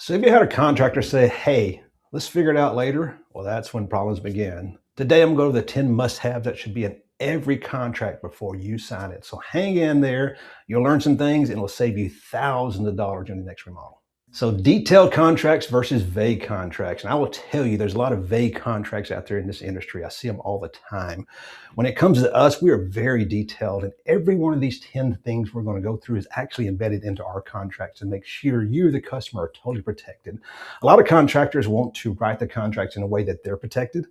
So have you had a contractor say, hey, let's figure it out later? Well, that's when problems begin. Today, I'm going to go over the 10 must-haves that should be in every contract before you sign it. So hang in there. You'll learn some things and it'll save you thousands of dollars in the next remodel. So detailed contracts versus vague contracts. And I will tell you, there's a lot of vague contracts out there in this industry. I see them all the time. When it comes to us, we are very detailed, and every one of these 10 things we're going to go through is actually embedded into our contracts to make sure you, the customer, are totally protected. A lot of contractors want to write the contracts in a way that they're protected.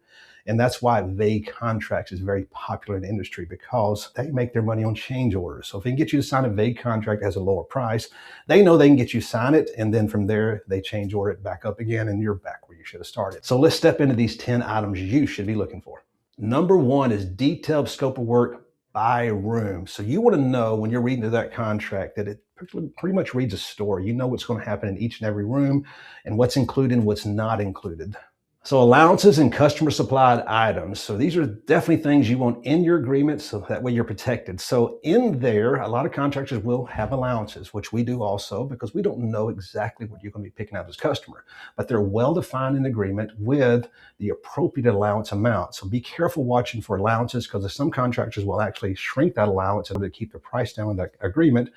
And that's why vague contracts is very popular in the industry, because they make their money on change orders. So if they can get you to sign a vague contract as a lower price, they know they can get you sign it. And then from there, they change order it back up again and you're back where you should have started. So let's step into these 10 items you should be looking for. Number one is detailed scope of work by room. So you want to know when you're reading through that contract that it pretty much reads a story. You know what's going to happen in each and every room and what's included and what's not included. So allowances and customer supplied items. So these are definitely things you want in your agreement so that way you're protected. So in there, a lot of contractors will have allowances, which we do also, because we don't know exactly what you're going to be picking out as a customer, but they're well defined in the agreement with the appropriate allowance amount. So be careful watching for allowances, because some contractors will actually shrink that allowance in order to keep the price down in the agreement,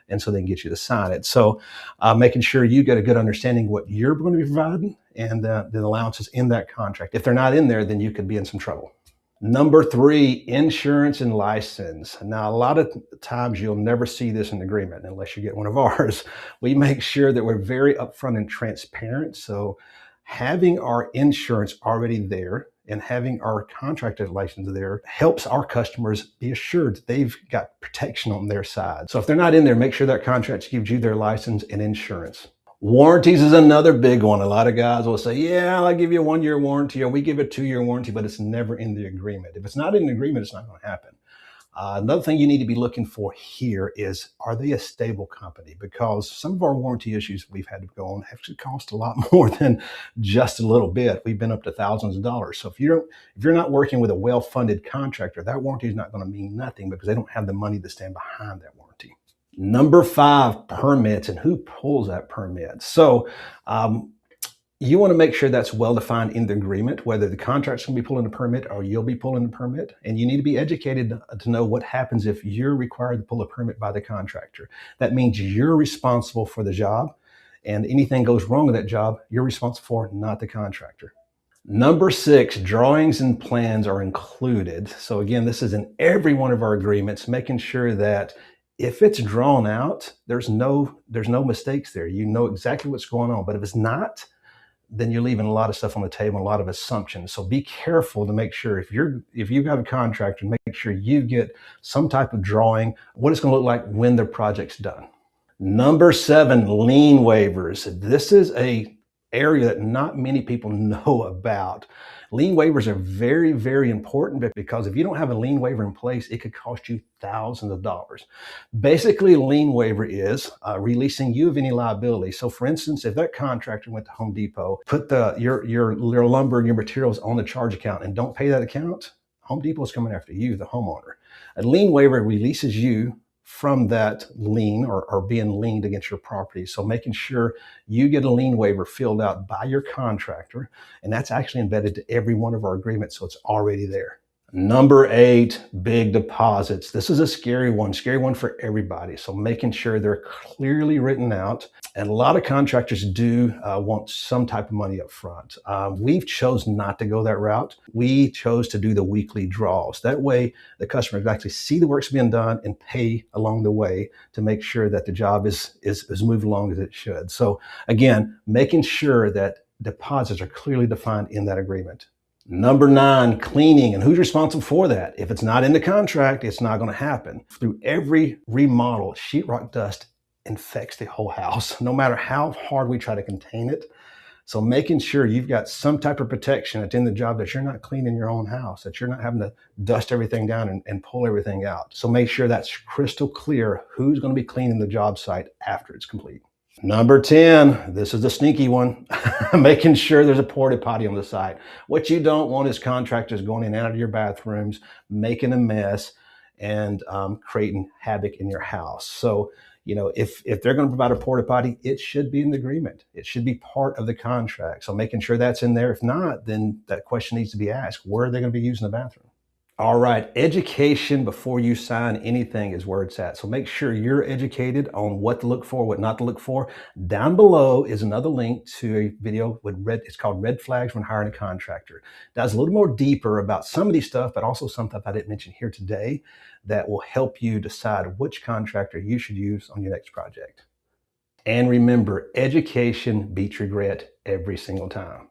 and so they can get you to sign it. So making sure you get a good understanding what you're going to be providing and the allowances in that contract. If they're not in there, then you could be in some trouble. Number three, insurance and license. Now, a lot of times you'll never see this in the agreement unless you get one of ours. We make sure that we're very upfront and transparent. So having our insurance already there and having our contractor license there helps our customers be assured that they've got protection on their side. So if they're not in there, make sure that contract gives you their license and insurance. Warranties is another big one. A lot of guys will say, yeah, I'll give you a 1-year warranty, or we give a 2-year warranty, but it's never in the agreement. If it's not in the agreement, it's not going to happen. Another thing you need to be looking for here is, are they a stable company? Because some of our warranty issues we've had to go on actually cost a lot more than just a little bit. We've been up to thousands of dollars. So if you're not working with a well-funded contractor, that warranty is not going to mean nothing, because they don't have the money to stand behind that warranty. Number five, permits and who pulls that permit. So you want to make sure that's well defined in the agreement, whether the contractor's going to be pulling the permit or you'll be pulling the permit. And you need to be educated to know what happens if you're required to pull a permit by the contractor. That means you're responsible for the job, and anything goes wrong with that job, you're responsible for, not the contractor. Number six, drawings and plans are included. So again, this is in every one of our agreements, making sure that if it's drawn out, there's no mistakes there. You know exactly what's going on. But if it's not, then you're leaving a lot of stuff on the table, a lot of assumptions. So be careful to make sure if you've got a contractor, make sure you get some type of drawing, what it's going to look like when the project's done. Number seven, lien waivers. This is a area that not many people know about. Lien waivers are very, very important, because if you don't have a lien waiver in place, it could cost you thousands of dollars. Basically, a lien waiver is releasing you of any liability. So for instance, if that contractor went to Home Depot, put your lumber and your materials on the charge account and don't pay that account, Home Depot is coming after you, the homeowner. A lien waiver releases you from that lien or being liened against your property. So making sure you get a lien waiver filled out by your contractor, and that's actually embedded to every one of our agreements, so it's already there. Number eight, big deposits. This is a scary one for everybody. So making sure they're clearly written out. And a lot of contractors do want some type of money up front. We've chosen not to go that route. We chose to do the weekly draws. That way, the customer can actually see the work's being done and pay along the way to make sure that the job is moving along as it should. So again, making sure that deposits are clearly defined in that agreement. Number nine, cleaning, and who's responsible for that? If it's not in the contract, it's not going to happen. Through every remodel, sheetrock dust infects the whole house, no matter how hard we try to contain it. So making sure you've got some type of protection at the end of the job, that you're not cleaning your own house, that you're not having to dust everything down and pull everything out. So make sure that's crystal clear who's going to be cleaning the job site after it's complete. Number 10, this is the sneaky one, making sure there's a porta potty on the site. What you don't want is contractors going in and out of your bathrooms, making a mess, and creating havoc in your house. So If they're going to provide a porta potty, it should be in the agreement. It should be part of the contract. So making sure that's in there. If not, then that question needs to be asked. Where are they going to be using the bathroom? All right, education before you sign anything is where it's at. So make sure you're educated on what to look for, what not to look for. Down below is another link to a video with it's called Red Flags when hiring a contractor. That's a little more deeper about some of these stuff, but also some stuff I didn't mention here today that will help you decide which contractor you should use on your next project. And remember, education beats regret every single time.